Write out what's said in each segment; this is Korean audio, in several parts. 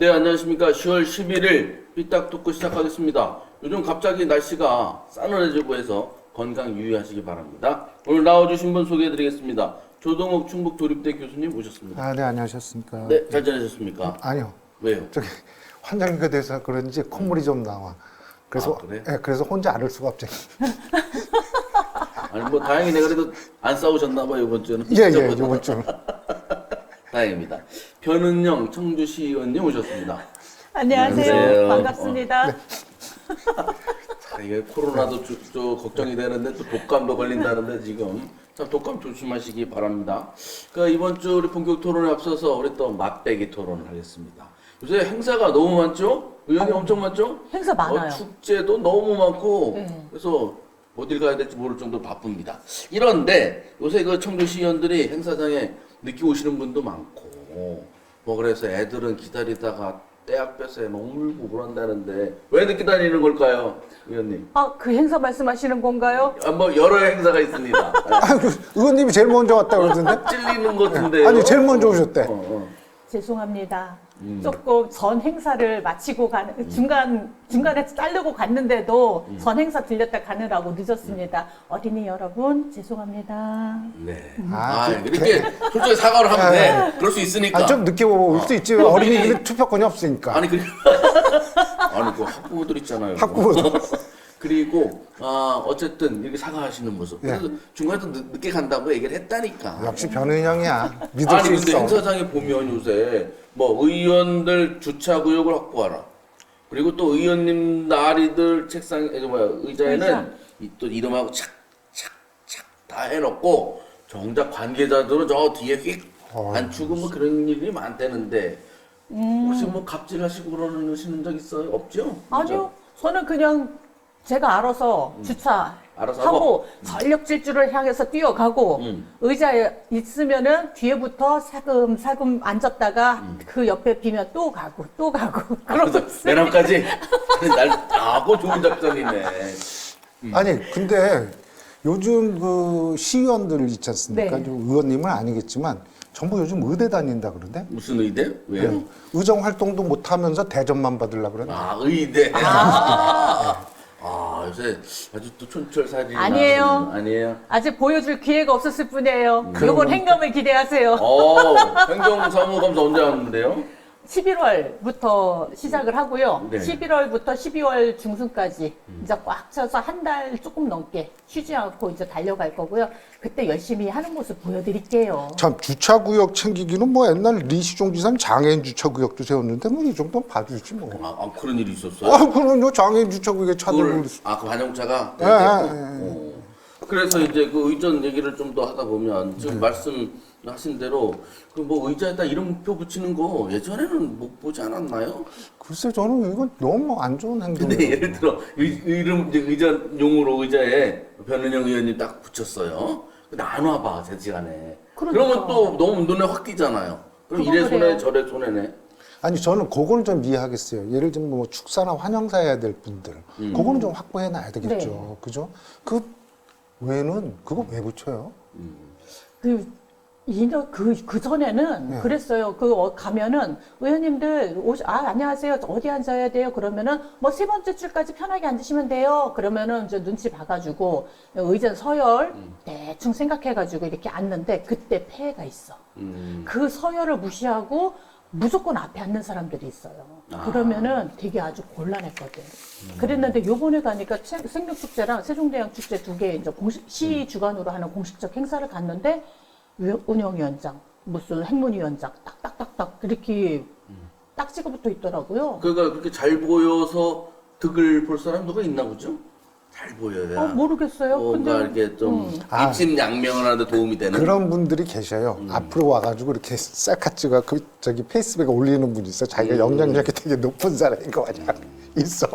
네, 안녕하십니까. 10월 11일 삐딱 듣고 시작하겠습니다. 요즘 갑자기 날씨가 싸늘해지고 해서 건강 유의하시기 바랍니다. 오늘 나와주신 분 소개해드리겠습니다. 조동욱 충북도립대 교수님 오셨습니다. 아, 네, 안녕하셨습니까? 네, 잘 지내셨습니까? 아니요. 왜요? 저기 환절기가 돼서 그런지 콧물이 좀 나와. 그래서 아, 그래? 예, 그래서 혼자 앓을 수가 없죠. 아니 뭐 다행히 내가 그래도 안 싸우셨나 봐요 이번 주는. 예, 예, 이번 주. 다행입니다. 변은영 청주시 의원님 오셨습니다. 안녕하세요. 안녕하세요. 반갑습니다. 자, 이게 코로나도 또 걱정이 되는데 또 독감도 걸린다는데 지금 참 독감 조심하시기 바랍니다. 그 이번 주 우리 본격 토론에 앞서서 우리 또 맛배기 토론을 하겠습니다. 요새 행사가 너무 많죠? 의원님 엄청 많죠? 행사 많아요. 축제도 너무 많고 네. 그래서 어딜 가야 될지 모를 정도로 바쁩니다. 이런데 요새 그 청주시 의원들이 행사장에 늦게 오시는 분도 많고 뭐 그래서 애들은 기다리다가 떼약볕에 막 울고 그런다는데 왜 늦게 다니는 걸까요, 의원님? 그 행사 말씀하시는 건가요? 뭐 여러 행사가 있습니다. 아, 그 의원님이 제일 먼저 왔다 그러던데? 찔리는 것 같은데요. 아니, 제일 먼저 오셨대. 죄송합니다. 조금 전 행사를 마치고 가는 중간에 자르고 갔는데도 전 행사 들렸다 가느라고 늦었습니다. 어린이 여러분 죄송합니다. 네. 아, 이렇게 솔직히 사과를 하면 돼. 그럴 수 있으니까. 아, 좀 늦게 올 수 있지. 어린이들은 투표권이 없으니까. 아니 아니 그 학부모들 있잖아요. 학부모들. 그리고 어쨌든 이렇게 사과하시는 모습. 예. 그래서 중간에 또 늦게 간다고 얘기를 했다니까. 역시 변은영이야. 믿을 아니 수 근데 있어. 행사장에 보면 요새 뭐 의원들 주차 구역을 확보하라. 그리고 또 의원님 나리들 책상 의자에는 또 이름하고 착착착 다 해놓고 정작 관계자들은 저 뒤에 휙 앉히고 뭐 그런 일이 많다는데 혹시 뭐 갑질하시고 그러시는 적 있어요? 없죠? 아니요. 저는 그냥 제가 알아서 알아서 주차하고 전력 질주를 향해서 뛰어가고 의자에 있으면은 뒤에부터 살금살금 앉았다가 그 옆에 비면 또 가고 그러고 있어요. 내남까지 날 아고 좋은 작전이네. 아니, 근데 요즘 그 시의원들 있지 않습니까? 네. 좀 의원님은 아니겠지만 전부 요즘 의대 다닌다 그러는데? 무슨 의대? 왜요? 의정 활동도 못 하면서 대접만 받으려고 그러는데. 의대. 요새 아주 또 촌철살인이 아니에요. 아니에요. 아직 보여줄 기회가 없었을 뿐이에요. 요번 행감을 기대하세요. 행정사무감사 언제 왔는데요? 11월부터 시작을 하고요. 네. 11월부터 12월 중순까지 이제 꽉 차서 한 달 조금 넘게 쉬지 않고 이제 달려갈 거고요. 그때 열심히 하는 모습 보여드릴게요. 참 주차구역 챙기기는 뭐 옛날 리시종 지사는 장애인 주차구역도 세웠는데 뭐 이 정도는 봐주지 뭐. 그런 일이 있었어요? 그럼요. 장애인 주차구역에 차들 그 반영차가 예, 됐고. 그래서 이제 그 의전 얘기를 좀 더 하다 보면 지금 말씀하신 대로 그 뭐 의자에다 이름표 붙이는 거 예전에는 못 보지 않았나요? 글쎄 저는 이건 너무 안 좋은 행동이에요. 근데 예를 들어 이름 이제 의전용으로 의자에 변은영 의원님 딱 붙였어요. 근데 안 와봐 제 시간에. 그러니까. 그러면 또 너무 눈에 확 띄잖아요. 그럼 그건 이래 손해 그래요. 저래 손해네. 아니 저는 그거는 좀 이해하겠어요. 예를 들면 뭐 축사나 환영사 해야 될 분들, 그거는 좀 확보해 놔야 되겠죠. 네. 그죠? 그 외에는 그거 왜 붙여요? 그 전에는 네. 그랬어요. 가면은 의원님들 안녕하세요. 어디 앉아야 돼요? 그러면은 뭐 세 번째 줄까지 편하게 앉으시면 돼요. 그러면은 이제 눈치 봐가지고 의자 서열 대충 생각해가지고 이렇게 앉는데 그때 폐해가 있어. 그 서열을 무시하고 무조건 앞에 앉는 사람들이 있어요. 그러면은 되게 아주 곤란했거든. 그랬는데 요번에 가니까 생명축제랑 세종대왕 축제 두 개 이제 시 주관으로 하는 공식적 행사를 갔는데 운영위원장, 무슨 행문위원장 딱딱딱딱 이렇게 딱지가 붙어 있더라고요. 그러니까 그렇게 잘 보여서 득을 볼 사람 누가 있나 보죠? 잘 보여야. 모르겠어요. 뭔가 근데 이렇게 좀 입신양명을 하는데 도움이 되는. 그런 분들이 계셔요. 앞으로 와가지고 이렇게 셀카 찍어 저기 페이스북에 올리는 분이 있어. 자기가 영향력이 되게 높은 사람인 거 마냥 있어.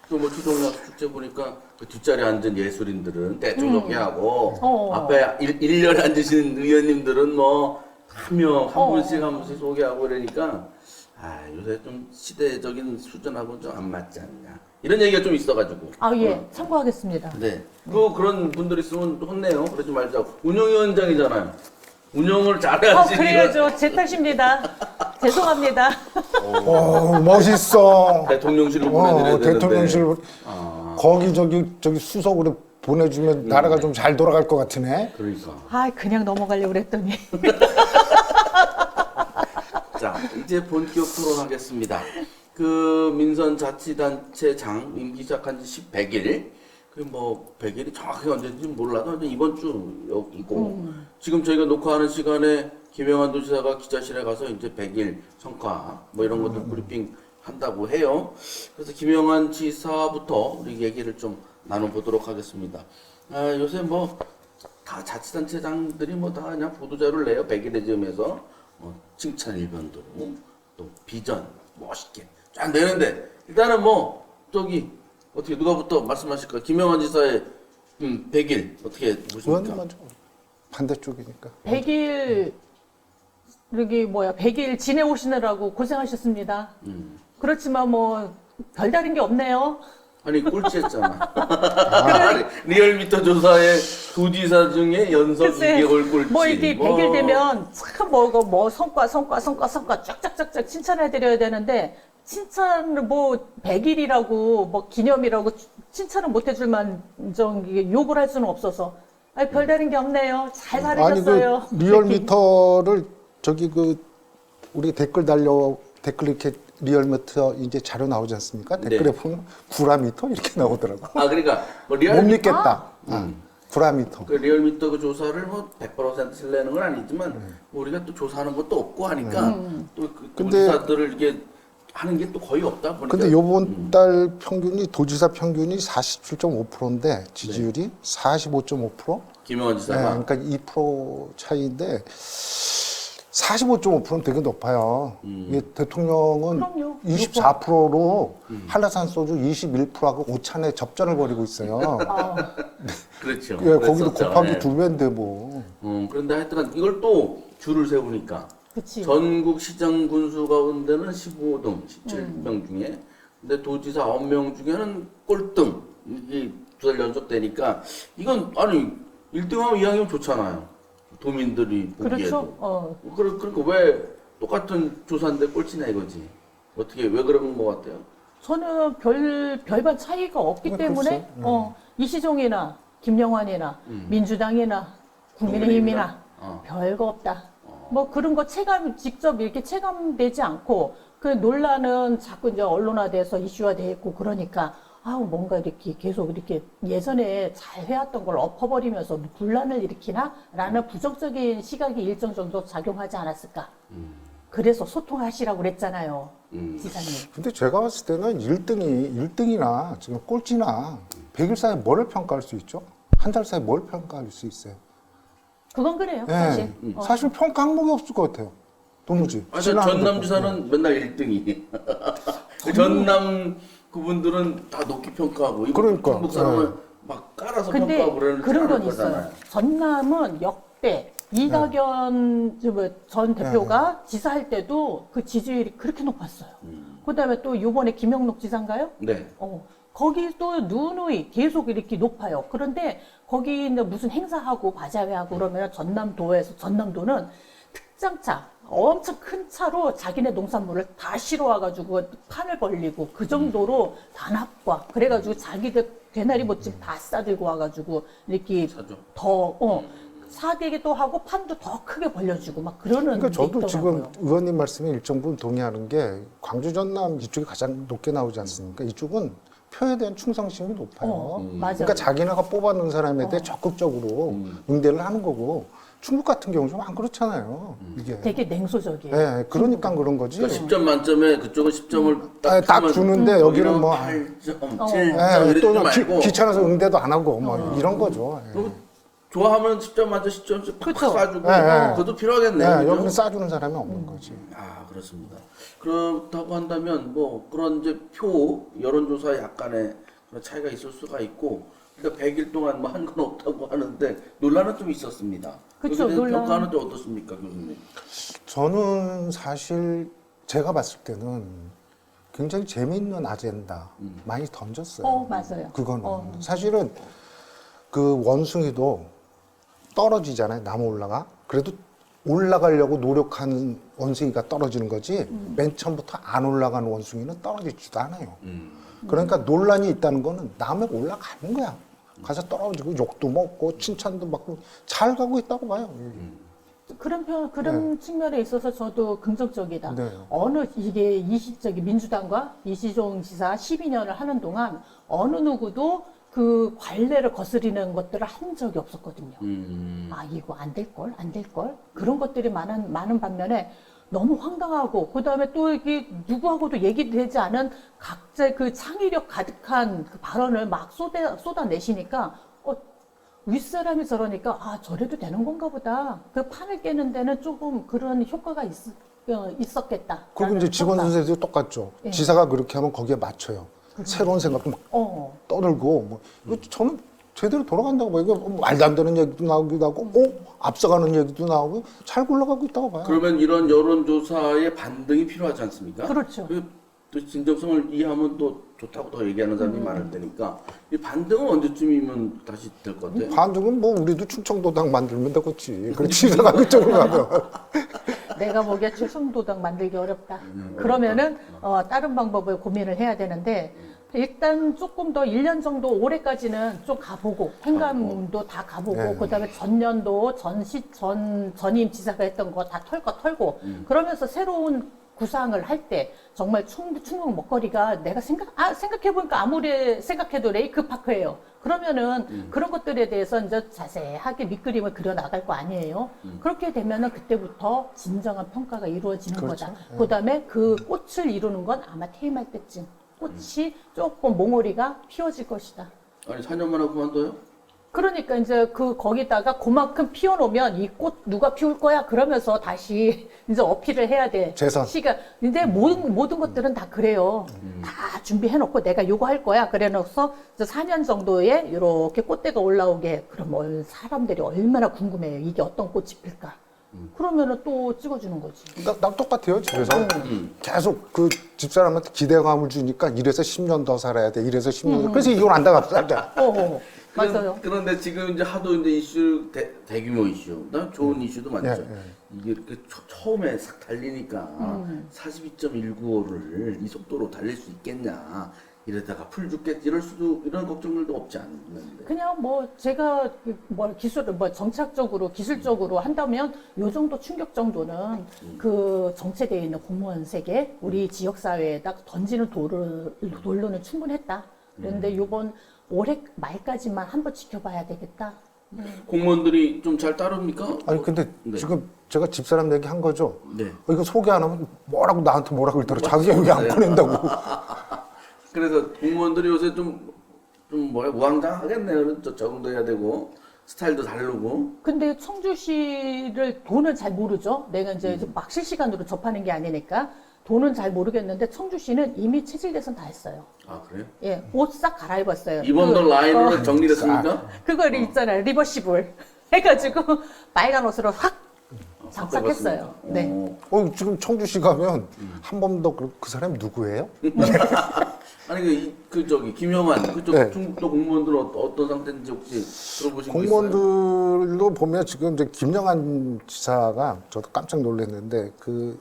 또 뭐 추동락 축제 보니까 그 뒷자리에 앉은 예술인들은 대충 소개하고 앞에 일렬에 앉으신 의원님들은 뭐 한 분씩 한 분씩 소개하고 그러니까 요새 좀 시대적인 수준하고 좀 안 맞지 않냐 이런 얘기가 좀 있어가지고. 예, 참고하겠습니다. 네. 그런 분들 있으면 혼내요. 그러지 말자고. 운영위원장이잖아요. 운영을 잘해야지. 그래야죠. 제 탓입니다. 죄송합니다. 멋있어. 대통령실로 보내드려야 되는데. 대통령실 거기 저기 수석으로 보내주면 나라가 좀 잘 돌아갈 것 같으네. 그러니까. 그냥 넘어가려고 그랬더니. 자, 이제 본격 토론하겠습니다. 그 민선자치단체장 임기 시작한 지 100일. 그 뭐 100일이 정확히 언제인지 몰라도 이번 주이고 지금 저희가 녹화하는 시간에 김영환 도지사가 기자실에 가서 이제 100일 성과 뭐 이런 것들 브리핑 한다고 해요. 그래서 김영환 지사부터 우리 얘기를 좀 나눠보도록 하겠습니다. 요새 뭐 다 자치단체장들이 뭐 다 그냥 보도자료를 내요. 100일의 즈음에서 칭찬 일변도 또 비전 멋있게 쫙 내는데 일단은 뭐 저기 어떻게 누가부터 말씀하실까? 김영환 지사의 100일 어떻게 보십니까? 의원님 먼저 반대쪽이니까. 100일, 100일 지내오시느라고 고생하셨습니다. 그렇지만 뭐, 별다른 게 없네요. 아니 꼴찌했잖아. 아니, 리얼미터 조사의 도지사 중에 연속 글쎄, 2개월 꼴찌. 뭐 이렇게 100일 되면 참 뭐 성과 쫙쫙쫙쫙 칭찬해드려야 되는데 칭찬을 뭐 100일이라고 뭐 기념이라고 칭찬을 못 해줄 만정 욕을 할 수는 없어서 별다른 게 없네요. 잘 살으셨어요. 그 리얼미터를 저기 우리 댓글 이렇게 리얼미터 이제 자료 나오지 않습니까? 댓글에 보면 구라미터 이렇게 나오더라고. 그러니까 뭐 못 믿겠다. 구라미터. 그 리얼미터 그 조사를 뭐 100% 신뢰하는 건 아니지만 뭐 우리가 또 조사하는 것도 없고 하니까 또그 도지사들을 이게 하는 게 또 거의 없다 보니까. 근데 요번 달 평균이 도지사 평균이 47.5%인데 지지율이 45.5%? 김영환 네, 지사가 그러니까 2% 차이인데 45.5%는 되게 높아요. 이게 대통령은 그럼요. 24%로 한라산 소주 21%하고 오찬에 접전을 벌이고 있어요. 그렇죠. 예, 거기도 그랬었죠. 곱하기 예. 2배인데 뭐. 그런데 하여튼 이걸 또 줄을 세우니까 그치. 전국 시장 군수 가운데는 15등, 17명 중에 근데 도지사 9명 중에는 꼴등 이게 두 달 연속 되니까 이건 아니 1등하면 이왕이면 좋잖아요. 도민들이 보기에도. 그렇죠. 그러니까 왜 똑같은 조사인데 꼴찌냐 이거지. 어떻게 왜 그런 것 같아요? 저는 별반 차이가 없기 때문에 이시종이나 김영환이나 민주당이나 국민의힘이나 별거 없다. 뭐 그런 거 직접 이렇게 체감되지 않고 그 논란은 자꾸 이제 언론화돼서 이슈화돼 있고 그러니까 뭔가 이렇게 계속 이렇게 예전에 잘 해왔던 걸 엎어버리면서 분란을 일으키나라는 부정적인 시각이 일정 정도 작용하지 않았을까. 그래서 소통하시라고 그랬잖아요, 지사님. 근데 제가 봤을 때는 1등이나 지금 꼴찌나 100일 사이에 뭐를 평가할 수 있죠? 한 달 사이에 뭘 평가할 수 있어요? 그건 그래요, 네. 사실. 사실 평가 항목이 없을 것 같아요. 도무지. 전남 지사는 맨날 1등이. 전남 그분들은 다 높게 평가하고 그러니까. 충북 사람은 막 깔아서 근데 평가하고 그러는 그런 건 거잖아요. 있어요. 전남은 역대 이낙연 전 대표가 지사할 때도 그 지지율이 그렇게 높았어요. 그다음에 또 이번에 김영록 지사인가요? 네. 거기 또 누누이 계속 이렇게 높아요. 그런데 거기 이제 무슨 행사하고 바자회하고 그러면 전남도는 특장차 엄청 큰 차로 자기네 농산물을 다 실어와가지고 판을 벌리고 그 정도로 단합과 그래가지고 자기들 개나리 모집 다 싸들고 와가지고 이렇게 사죠. 더 사대기도 하고 판도 더 크게 벌려주고 막 그러는 그러니까 게 저도 지금 있더라고요. 의원님 말씀에 일정 부분 동의하는 게 광주 전남 이쪽이 가장 높게 나오지 않습니까? 이쪽은 표에 대한 충성심이 높아요. 맞아요. 그러니까 자기네가 뽑아놓은 사람에 대해 적극적으로 응대를 하는 거고 충북 같은 경우 좀 안 그렇잖아요. 이게. 되게 냉소적이에요. 네, 그러니까 그런 거지. 그러니까 10점 만점에 그쪽은 10점을 딱 주는데 여기는 뭐 8점, 7점 예, 이러지 또는 말고 귀찮아서 응대도 안 하고 뭐 이런 거죠. 예. 그럼 좋아하면 10점 만점 10점씩 팍팍 그쵸. 쏴주고 네. 그것도 필요하겠네요. 네, 그죠? 여기는 싸주는 사람이 없는 거지. 그렇습니다. 그렇다고 한다면 뭐 그런 이제 표 여론조사 약간의 그런 차이가 있을 수가 있고 그러니까 100일 동안 뭐 한 건 없다고 하는데 논란은 좀 있었습니다. 그쵸, 여기에 대한 논란. 평가는 좀 어떻습니까, 교수님? 저는 사실 제가 봤을 때는 굉장히 재미있는 아젠다 많이 던졌어요. 맞아요. 그거는 사실은 그 원숭이도 떨어지잖아요. 나무 올라가. 그래도 올라가려고 노력하는 원숭이가 떨어지는 거지 맨 처음부터 안 올라가는 원숭이는 떨어지지도 않아요. 그러니까 논란이 있다는 거는 남에 올라가는 거야. 가서 떨어지고 욕도 먹고 칭찬도 받고 잘 가고 있다고 봐요. 그런 측면에 있어서 저도 긍정적이다. 네. 이게 민주당과 이시종 지사 12년을 하는 동안 어느 누구도 그 관례를 거스리는 것들을 한 적이 없었거든요. 아, 이거 안 될 걸. 그런 것들이 많은 반면에 너무 황당하고, 그 다음에 또 이게 누구하고도 얘기되지 않은 각자의 그 창의력 가득한 그 발언을 막 쏟아내시니까, 윗사람이 저러니까, 아, 저래도 되는 건가 보다. 그 판을 깨는 데는 조금 그런 효과가 있었겠다. 그리고 이제 직원 선생님도 똑같죠. 예. 지사가 그렇게 하면 거기에 맞춰요. 새로운 생각도 막 떠들고 뭐 이거 저는 제대로 돌아간다고 봐요. 이거 말도 안 되는 얘기도 나오기도 하고 앞서가는 얘기도 나오고 잘 굴러가고 있다고 봐요. 그러면 이런 여론조사의 반등이 필요하지 않습니까? 그렇죠. 또 진정성을 이해하면 또 좋다고 더 얘기하는 사람이 많을 테니까 이 반등은 언제쯤이면 다시 될 것 같아요? 반죽은 뭐 우리도 충청도당 만들면 되겠지. 그렇지 지사가 그쪽으로 가면. 내가 보기에 충청도당 만들기 어렵다. 그러면은 다른 방법을 고민을 해야 되는데, 일단 조금 더 1년 정도 올해까지는 좀 가보고 행감도 다 가보고 네. 그다음에 전년도 전임 지사가 했던 거 다 털고 그러면서 새로운 구상을 할 때 정말 충북 먹거리가 내가 생각해보니까 아무리 생각해도 레이크파크예요. 그러면은 그런 것들에 대해서 이제 자세하게 밑그림을 그려 나갈 거 아니에요. 그렇게 되면은 그때부터 진정한 평가가 이루어지는 그렇죠. 거다. 그다음에 그 꽃을 이루는 건 아마 퇴임할 때쯤 꽃이 조금 몽우리가 피어질 것이다. 아니 4년만 하고 그만둬요? 그러니까 이제 거기다가 그만큼 피워놓으면 이 꽃 누가 피울 거야? 그러면서 다시 이제 어필을 해야 돼. 재선. 근데 모든 것들은 다 그래요. 다 준비해놓고 내가 요거 할 거야. 그래놓고서 이제 4년 정도에 이렇게 꽃대가 올라오게, 그럼 사람들이 얼마나 궁금해요. 이게 어떤 꽃이 필까? 그러면은 또 찍어주는 거지. 나 똑같아요. 집에서 계속 그 집사람한테 기대감을 주니까 이래서 10년 더 살아야 돼. 이래서 10년 더. 그래서 이혼 안 나가고 살자. 맞아요. 그런데 지금 이제 하도 이제 이슈 대규모 이슈, 그다음 좋은 이슈도 많죠. 이게 이렇게 처음에 싹 달리니까 42.195를 이 속도로 달릴 수 있겠냐, 이러다가 풀 죽겠지, 이런 걱정들도 없지 않는데. 그냥 제가 정착적으로 기술적으로 한다면 요 정도 충격 정도는 그 정체되어 있는 공무원 세계 우리 지역 사회에다 던지는 돌로는 충분했다. 그런데 요번 올해 말까지만 한번 지켜봐야 되겠다. 공무원들이 좀 잘 따릅니까? 아니 근데 네. 지금 제가 집사람 얘기 한 거죠. 네. 이거 소개 안 하면 나한테 뭐라고 그러더라. 자기가 왜 안 보낸다고. 그래서 공무원들이 요새 좀 우왕좌왕하겠네요. 적응도 해야 되고 스타일도 다르고. 근데 청주시를 돈을 잘 모르죠. 내가 이제 막 실시간으로 접하는 게 아니니까 돈은 잘 모르겠는데 청주시는 이미 체질 개선 다 했어요. 아 그래요? 예, 옷 싹 갈아입었어요. 이번 라인으로 정리됐습니까? 그거 있잖아요. 리버시블 해가지고 빨간 옷으로 확 장착했어요. 네. 지금 청주시 가면 한 번 더 그 사람이 누구예요? 아니 김영환 그쪽 네. 충북도 공무원들은 어떤 상태인지 혹시 들어보신 거 있어요? 공무원들도 보면 지금 이제 김영한 지사가 저도 깜짝 놀랐는데 그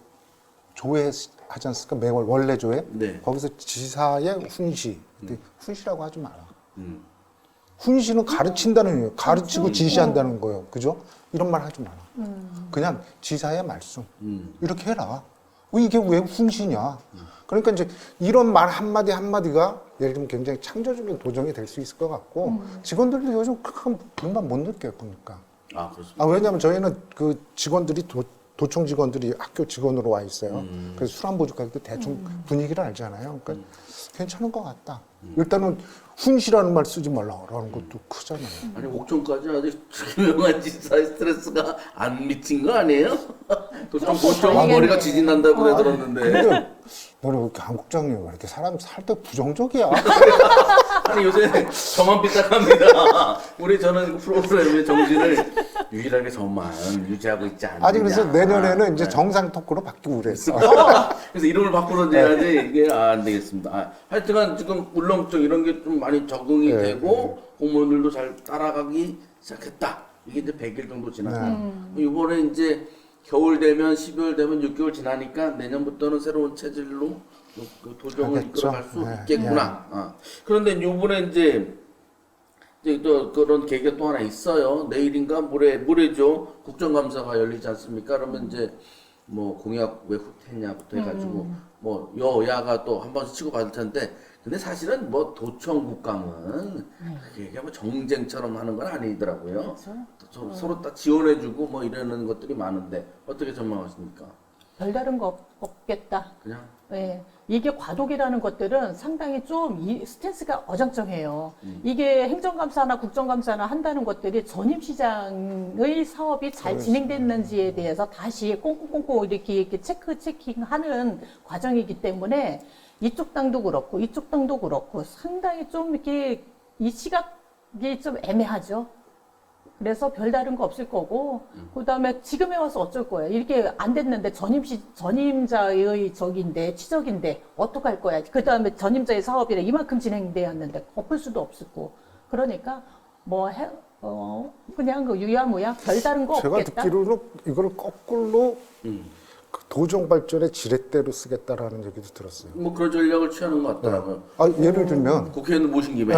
조회 하지 않습니까? 매월 원래 조회? 네. 거기서 지사의 훈시. 근데 훈시라고 하지 마라. 훈시는 가르친다는 의미예요. 가르치고 지시한다는 거예요. 그죠? 이런 말 하지 마라. 그냥 지사의 말씀. 이렇게 해라. 이게 왜 훈시냐? 그러니까 이제 이런 말 한마디 한마디가 예를 들면 굉장히 창조적인 도전이 될 수 있을 것 같고 직원들도 요즘 큰 불만 못 느껴요. 보니까. 아 그렇습니다. 왜냐하면 저희는 그 직원들이 도청 직원들이 학교 직원으로 와 있어요. 그래서 술 안 보직할 때 대충 분위기를 알잖아요. 그러니까 괜찮은 것 같다. 일단은 훈시라는 말 쓰지 말라라는 것도 크잖아요. 아니 옥천까지 아직 김영환 지사의 스트레스가 안 미친 거 아니에요? 도청 머리가 지진난다고 그래 들었는데. 근데 너는 왜 이렇게 한국장님 왜 이렇게 사람 살 때 부정적이야? 아니 요새 저만 삐딱합니다. 저는 프로그램의 정신을 유일하게 저만 유지하고 있지 않느냐. 아니 그래서 내년에는 이제 정상 토크로 바뀌고 그랬어. 그래서 이름을 바꾸는데야지 이게 안 되겠습니다. 하여튼간 지금 울렁증 이런 게 좀 많이 적응이 되고 공무원들도 잘 따라가기 시작했다. 이게 이제 100일 정도 지났다. 이번에 이제 겨울 되면 12월 되면 6개월 지나니까 내년부터는 새로운 체질로 그 도정을 하겠죠. 이끌어갈 수 네, 있겠구나. 그런데 요번에 이제 또 그런 계기가 또 하나 있어요. 내일인가 모레죠. 국정감사가 열리지 않습니까? 그러면 이제 뭐 공약 왜 후퇴했냐부터 해가지고 뭐 여야가 또 한 번씩 치고받을 텐데 근데 사실은 뭐 도청 국감은 그게 뭐 정쟁처럼 하는 건 아니더라고요. 서로 다 지원해주고 뭐 이러는 것들이 많은데 어떻게 전망하십니까? 별다른 거 없겠다. 그냥 네. 이게 과도기라는 것들은 상당히 좀 스탠스가 어정쩡해요. 이게 행정감사나 국정감사나 한다는 것들이 전임시장의 사업이 잘 진행됐는지에 대해서 다시 꽁꽁꽁꽁 이렇게 체킹하는 과정이기 때문에 이쪽 당도 그렇고 이쪽 당도 그렇고 상당히 좀 이렇게 이 시각이 좀 애매하죠. 그래서 별다른 거 없을 거고, 그 다음에 지금에 와서 어쩔 거야. 이렇게 안 됐는데 전임자의 치적인데, 어떡할 거야. 그 다음에 전임자의 사업이라 이만큼 진행되었는데, 엎을 수도 없었고. 그러니까, 그냥 그 유야무야 별다른 거 제가 없겠다. 듣기로는 이걸 거꾸로 그 도정 발전의 지렛대로 쓰겠다라는 얘기도 들었어요. 뭐 그런 전략을 취하는 것 같더라고요. 예를 들면, 국회의원 모신 김에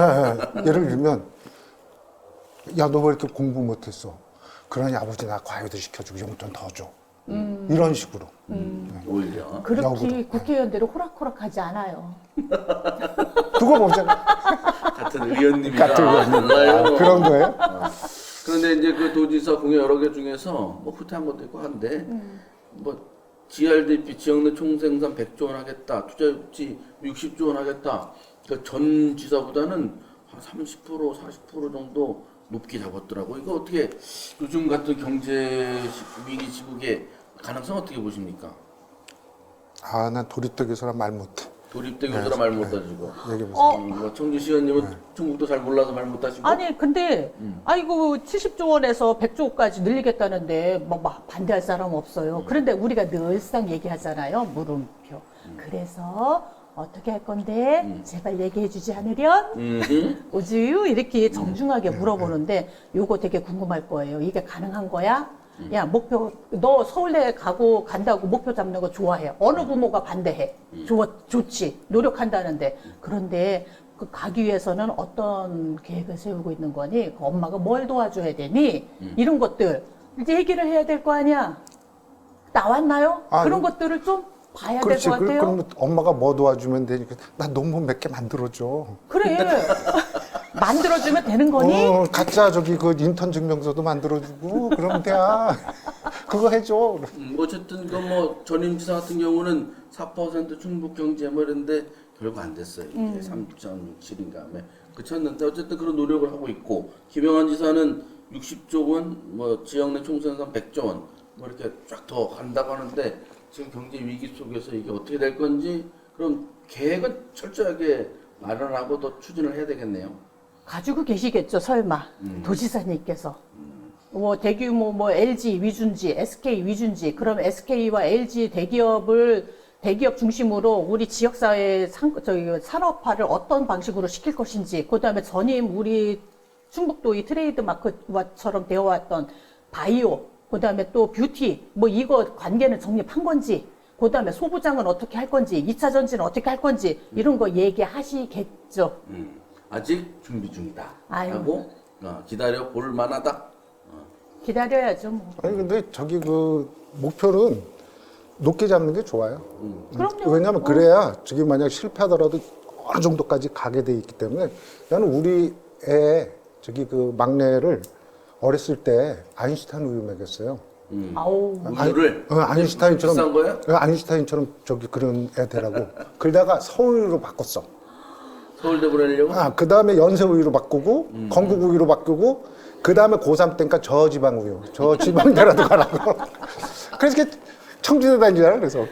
예를 들면, 야, 너 왜 이렇게 공부 못했어? 그러니 아버지 나 과외도 시켜주고 용돈 더 줘. 이런 식으로. 오히려 그렇게 역으로. 국회의원들은 호락호락하지 않아요. 그거 보잖아. 같은 의원님이라 같은 의원님. 달라요. 그런 거예요? 그런데 이제 그 도지사 공약 여러 개 중에서 뭐 후퇴한 것도 있고 한데 뭐 GRDP 지역내 총생산 100조 원 하겠다, 투자유치 60조 원 하겠다. 그 전 지사보다는 한 30% 40% 정도 높게 잡았더라고. 이거 어떻게 요즘 같은 경제 위기 시국에 가능성 어떻게 보십니까? 난 도리떡에서는 말 못해. 도립대 교수라 말 못하시고. 얘기해보세요. 뭐 청주시 의원님은 중국도 잘 몰라서 말 못하시고. 아니 근데 아이고 70조 원에서 100조까지 늘리겠다는데 뭐 반대할 사람 없어요. 그런데 우리가 늘상 얘기하잖아요. 물음표. 그래서 어떻게 할 건데 제발 얘기해 주지 않으련? 오지유 이렇게 정중하게 물어보는데 요거 되게 궁금할 거예요. 이게 가능한 거야? 야 목표 너 서울대 간다고 목표 잡는 거 좋아해. 어느 부모가 반대해? 좋지. 노력한다는데. 그런데 그 가기 위해서는 어떤 계획을 세우고 있는 거니? 그 엄마가 뭘 도와줘야 되니? 이런 것들 이제 얘기를 해야 될 거 아니야. 나왔나요? 그런 것들을 좀 봐야 될 그렇지. 것 같아요. 그럼 엄마가 뭐 도와주면 되니까 나 논문 몇 개 만들어줘. 그래. 만들어주면 되는 거니? 가짜 그 인턴 증명서도 만들어주고 그러면 돼. 그거 해줘. 어쨌든 그 뭐 전임지사 같은 경우는 4% 충북 경제 뭐 이런데 결국 안 됐어요. 이게 3.67인가 하면 그쳤는데 어쨌든 그런 노력을 하고 있고 김영환 지사는 60조 원, 뭐 지역 내 총생산 100조 원, 뭐 이렇게 쫙 더 간다고 하는데 지금 경제 위기 속에서 이게 어떻게 될 건지 그럼 계획은 철저하게 마련하고 더 추진을 해야 되겠네요. 가지고 계시겠죠, 설마. 도지사님께서. 뭐 대규모 뭐 LG 위주인지 SK 위주인지 그럼 SK와 LG 대기업 중심으로 우리 지역사회 산업화를 어떤 방식으로 시킬 것인지 그다음에 전임 우리 충북도 이 트레이드 마크처럼 되어왔던 바이오 그다음에 또 뷰티 뭐 이거 관계는 정립한 건지 그다음에 소부장은 어떻게 할 건지 2차 전지는 어떻게 할 건지 이런 거 얘기하시겠죠. 아직 준비 중이다. 아유. 하고 기다려 볼 만하다. 기다려야죠. 뭐. 아니 근데 그 목표는 높게 잡는 게 좋아요. 그럼요. 왜냐하면 그래야 저기 만약 실패하더라도 어느 정도까지 가게 돼 있기 때문에 나는 우리 애 그 막내를 어렸을 때 아인슈타인 우유 먹였어요. 아우. 우유를 아인슈타인처럼 비싼 거예요? 아인슈타인처럼 그런 애 되라고. 그러다가 서울로 바꿨어. 서울대 보내려고? 그 다음에 연세 우유로 바꾸고 건국 우유로 바꾸고 그 다음에 고3 때니까 저지방 우유, 저지방대라도 가라고. 그래서 이렇게 청주대 다니잖아. 그래서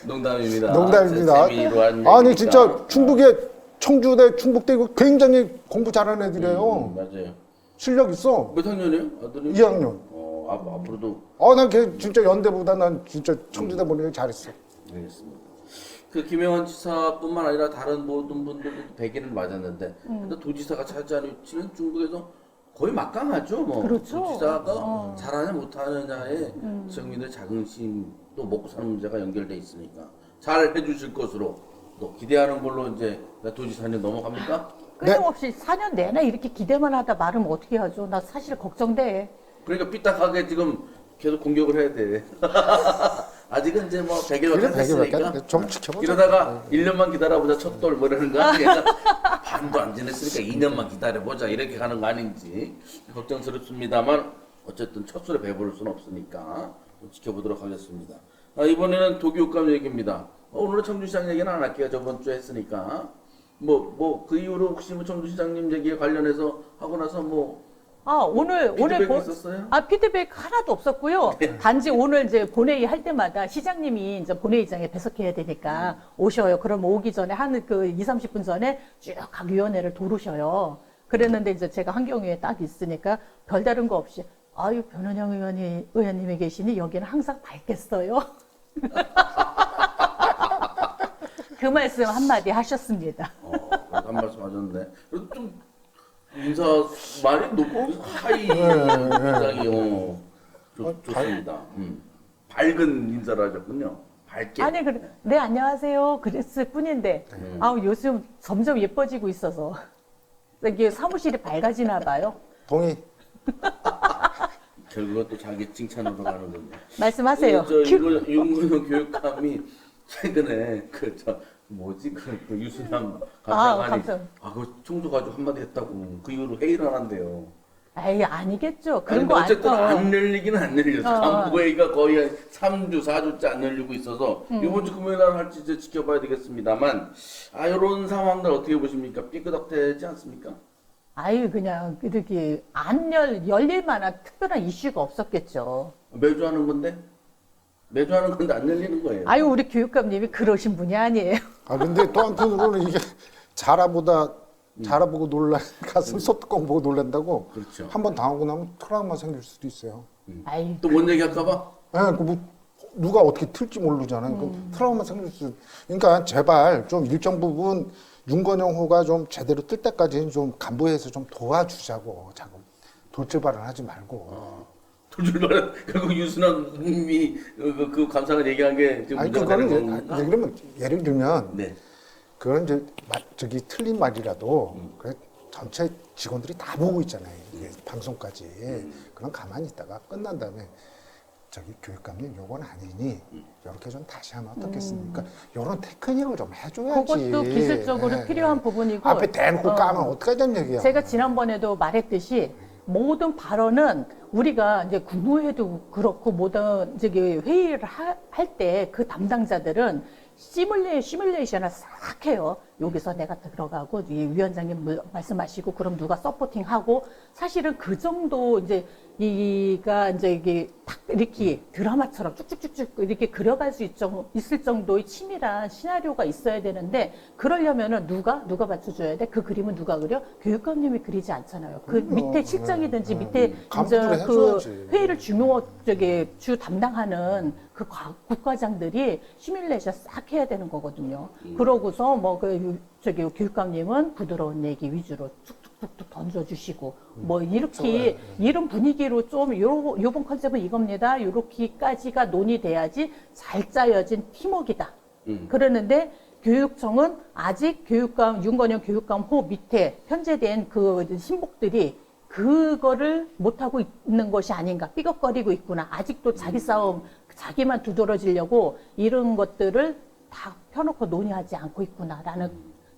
농담입니다. 농담입니다. 재미로 한 아니 얘기니까. 진짜 충북에 청주대, 충북대 이거 굉장히 공부 잘하는 애들이에요. 맞아요. 실력 있어. 몇 학년이에요? 아들이? 2학년. 앞으로도 난 걔 진짜 연대보다 난 진짜 청주대 보내기 잘했어. 알겠습니다. 그 김영환 지사뿐만 아니라 다른 모든 분들도 100일을 맞았는데 근데 도지사가 차지하는 위치는 중국에서 거의 막강하죠. 뭐 그렇죠. 도지사가 잘하냐 못하느냐에 지역민들의 자긍심 또 먹고 사는 문제가 연결돼 있으니까 잘 해주실 것으로 또 기대하는 걸로 이제 도지사님 넘어갑니까? 끊임없이 4년 내내 이렇게 기대만 하다 말하면 어떻게 하죠? 나 사실 걱정돼. 그러니까 삐딱하게 지금 계속 공격을 해야 돼. 아직은 이제 뭐 100일밖에 안 됐으니까 좀 지켜보자. 이러다가 1년만 기다려보자 첫돌 뭐 이러는 거 아니야? 반도 안 지냈으니까 2년만 기다려보자 이렇게 가는 거 아닌지 걱정스럽습니다만 어쨌든 첫 술에 배부를 수는 없으니까 좀 지켜보도록 하겠습니다. 이번에는 도교육감 얘기입니다. 오늘은 청주시장 얘기는 안 할게요. 저번 주에 했으니까 그 이후로 혹시 뭐 청주시장님 얘기에 관련해서 하고 나서 오늘 피드백이 있었어요? 피드백 하나도 없었고요. 단지 오늘 이제 본회의 할 때마다 시장님이 이제 본회의장에 배석해야 되니까 오셔요. 그럼 오기 전에 한 그 2, 30분 전에 쭉 각 위원회를 도르셔요. 그랬는데 이제 제가 한경위에 딱 있으니까 별다른 거 없이 아유, 변은영 의원님이 계시니 여기는 항상 밝겠어요. 그 말씀 한마디 하셨습니다. 한 말씀 하셨네. 그래도 좀 인사 많이 높고 하이 인상이 좋습니다. 밝은 인사를 하셨군요. 밝게. 아니, 네, 안녕하세요. 그랬을 뿐인데, 요즘 점점 예뻐지고 있어서. 이게 사무실이 밝아지나 봐요. 동의. 결국은 또 자기 칭찬으로 가는군요. 말씀하세요. 윤건영 교육감이 최근에 그 유순남 감사관이 그 청소 가지고 한마디 했다고 그 이후로 회의를 안 한대요. 에이, 아니겠죠. 그런 거 어쨌든 아니죠. 안 열리기는 안 열렸어. 간부회의가 거의 한 3주, 4주째 안 열리고 있어서 이번 주 금요일 날 할지 이제 지켜봐야 되겠습니다만 이런 상황들 어떻게 보십니까? 삐끄덕대지 않습니까? 아유, 그냥 이렇게 열릴 만한 특별한 이슈가 없었겠죠. 매주 하는 건데? 매주 하는 건데 안 열리는 거예요. 아유, 우리 교육감님이 그러신 분이 아니에요. 근데 또 한편으로는 이게 자라보고 놀라 가슴 소뚜껑 보고 놀란다고. 그렇죠. 한 번 당하고 나면 트라우마 생길 수도 있어요. 아유, 또 뭔 얘기 할까봐? 누가 어떻게 틀지 모르잖아요. 트라우마 생길 수. 그러니까 제발 좀 일정 부분 윤건영 호가 좀 제대로 뜰 때까지는 좀 간부회에서 좀 도와주자고. 자꾸 돌출발을 하지 말고. 돌출발은 결국 유순남이 그 감사관 얘기한 게 지금 문제가 되는 건가? 그러면 예를 들면 네. 그건 이제 틀린 말이라도 그래 전체 직원들이 다 보고 있잖아요. 이게 방송까지. 그럼 가만히 있다가 끝난 다음에 교육감님 요건 아니니 이렇게 좀 다시 하면 어떻겠습니까? 이런 테크닉을 좀 해줘야지. 그것도 기술적으로 필요한 부분이고. 앞에 대놓고 까면 어떡하자는 얘기야. 제가 지난번에도 말했듯이 모든 발언은 우리가 이제 국무회도 그렇고 모든 회의를 할 때 그 담당자들은 시뮬레이션을 싹 해요. 여기서 내가 들어가고 위원장님 말씀하시고 그럼 누가 서포팅하고 사실은 그 정도 이제 이게 딱 이렇게 드라마처럼 쭉쭉쭉쭉 이렇게 그려갈 수 있을 정도의 치밀한 시나리오가 있어야 되는데 그러려면은 누가 맞춰줘야 돼? 그 그림은 누가 그려? 교육감님이 그리지 않잖아요. 그 밑에 실장이든지 밑에 이제 그 회의를 주 담당하는 그 국과장들이 시뮬레이션 싹 해야 되는 거거든요. 그러고서 교육감님은 부드러운 얘기 위주로 툭툭툭툭 던져주시고 이렇게 이런 분위기로 좀 요번 컨셉은 이겁니다. 요렇게까지가 논의돼야지 잘 짜여진 팀워크이다. 그러는데 교육청은 아직 윤건영 교육감 호 밑에 편제된 그 신복들이 그거를 못하고 있는 것이 아닌가. 삐걱거리고 있구나. 아직도 자기 싸움, 자기만 두드러지려고 이런 것들을 다 펴놓고 논의하지 않고 있구나라는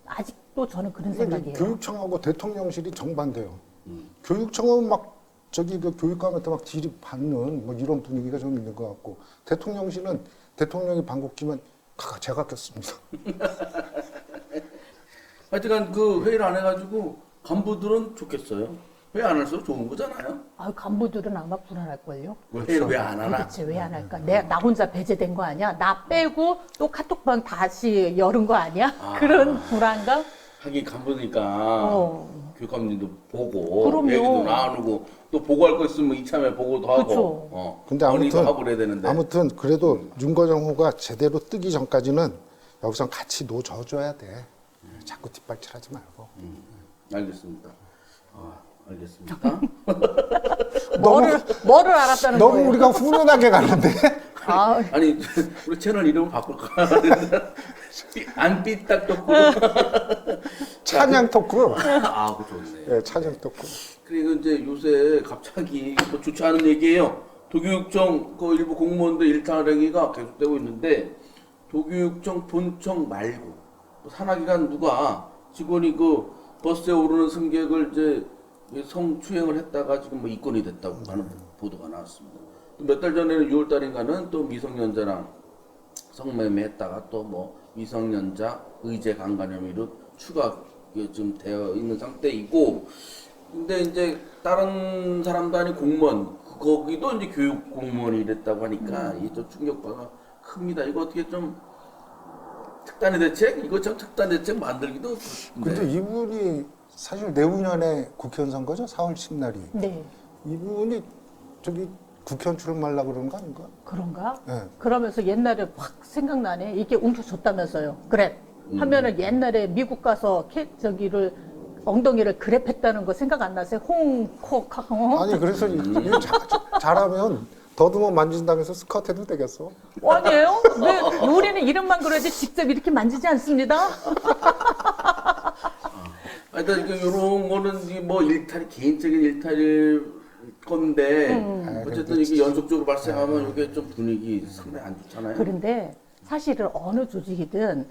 아직도 저는 그런 생각이에요. 교육청하고 대통령실이 정반대요. 교육청은 그 교육감한테 질이 받는 이런 분위기가 좀 있는 것 같고 대통령실은 대통령이 방귀 제가 꼈습니다. 하여튼간 그 회의를 안 해가지고 간부들은 좋겠어요. 회의 안 할수록 좋은 거잖아요. 간부들은 아마 불안할걸요. 회의를 왜 안 하나? 도대체 왜 안 할까? 나 혼자 배제된 거 아니야? 나 빼고 또 카톡방 다시 열은 거 아니야? 그런 불안감? 하긴 간부니까 교육감님도 보고 그럼요. 얘기도 나누고 또 보고할 거 있으면 이참에 보고도 하고 그쵸. 근데 하고 그래야 되는데 아무튼 그래도 윤건영 호가 제대로 뜨기 전까지는 여기서 같이 놓줘야 돼. 자꾸 뒷발질하지 말고. 알겠습니다. 알겠습니다. 뭐를 알았다는 너무 거예요? 우리가 훈훈하게 가는데. 아, 아니 우리 채널 이름 바꿀까? 안 삐딱떴고. 찬양 토크. 아, 그 좋네. 예, 찬양 토크. 그리고 이제 요새 갑자기 또 좋지 않은 얘기예요. 도교육청 그 일부 공무원들 일탈 행위가 계속되고 있는데 도교육청 본청 말고 산하기관 누가 직원이 그 버스에 오르는 승객을 이제 성추행을 했다가 지금 뭐 입건이 됐다고 하는 보도가 나왔습니다. 몇 달 전에는 6월 달인가는 또 미성년자랑 성매매했다가 또 뭐 미성년자 의제 강간 혐의로 추가 지금 되어 있는 상태이고, 근데 이제 다른 사람도 아닌 공무원 거기도 이제 교육 공무원이 이랬다고 하니까 이게 좀 충격파가 큽니다. 이거 어떻게 좀 특단의 대책? 이거 참 특단 대책 만들기도 근데 이분이 사실 내후년에 국회의원 선거죠? 4월 10날이. 네. 이분이 저기 국회의원 출마하려고 그러는 거 아닌가? 그런가? 네. 그러면서 옛날에 확 생각나네. 이게 움켜줬다면서요. 그래. 하면은 옛날에 미국 가서 저기를 엉덩이를 그랩했다는 거 생각 안 나세요? 홍콕 아니 그래서 이거 잘하면 더듬어 만진다면서 스카우트 해도 되겠어? 아니에요? 왜 우리는 이름만 그러지 직접 이렇게 만지지 않습니다. 하여튼 이런 거는 이게 뭐 일탈이 개인적인 일탈일 건데 어쨌든 이게 연속적으로 발생하면 이게 좀 분위기 상당히 안 좋잖아요. 그런데 사실은 어느 조직이든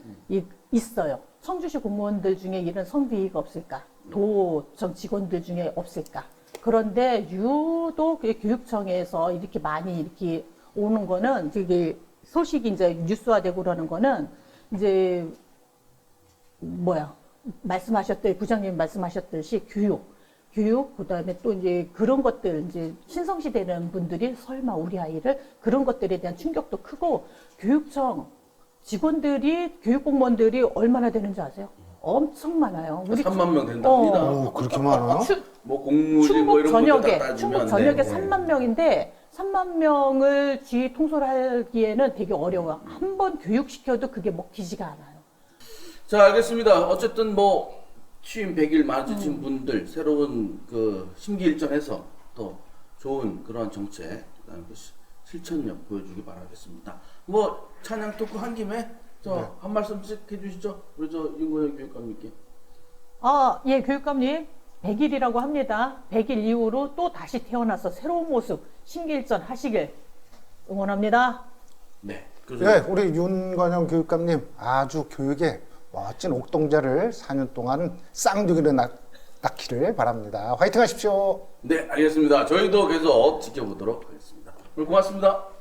있어요. 성주시 공무원들 중에 이런 성비위가 없을까? 도청 직원들 중에 없을까? 그런데 유독 교육청에서 이렇게 많이 이렇게 오는 거는 되게 소식이 이제 뉴스화되고 그러는 거는 이제 말씀하셨듯이 부장님 말씀하셨듯이 교육 그다음에 또 이제 그런 것들 이제 신성시 되는 분들이 설마 우리 아이를 그런 것들에 대한 충격도 크고 교육청 직원들이 교육 공무원들이 얼마나 되는지 아세요? 엄청 많아요. 3만 명 된답니다. 오 그렇게 많아? 뭐 공무직 뭐 이런 것들 다 따지면 충북 전역에 3만 명인데 3만 명을 지휘 통솔하기에는 되게 어려워요. 한 번 교육시켜도 그게 먹히지가 않아요. 자, 알겠습니다. 어쨌든 뭐 취임 100일 맞으신 분들 새로운 그 심기일전해서 또 좋은 그런 정책 그다음에 그 실천력 보여주기 바라겠습니다. 뭐 찬양 토크 한 김에 한 말씀씩 해주시죠. 우리 윤고영 교육감님께. 예, 교육감님 100일이라고 합니다. 100일 이후로 또 다시 태어나서 새로운 모습 심기일전 하시길 응원합니다. 네. 네, 우리 윤건영 교육감님 아주 교육에 멋진 옥동자를 4년 동안 쌍둥이를 낳기를 바랍니다. 화이팅 하십시오. 네, 알겠습니다. 저희도 계속 지켜보도록 하겠습니다. 오늘 고맙습니다.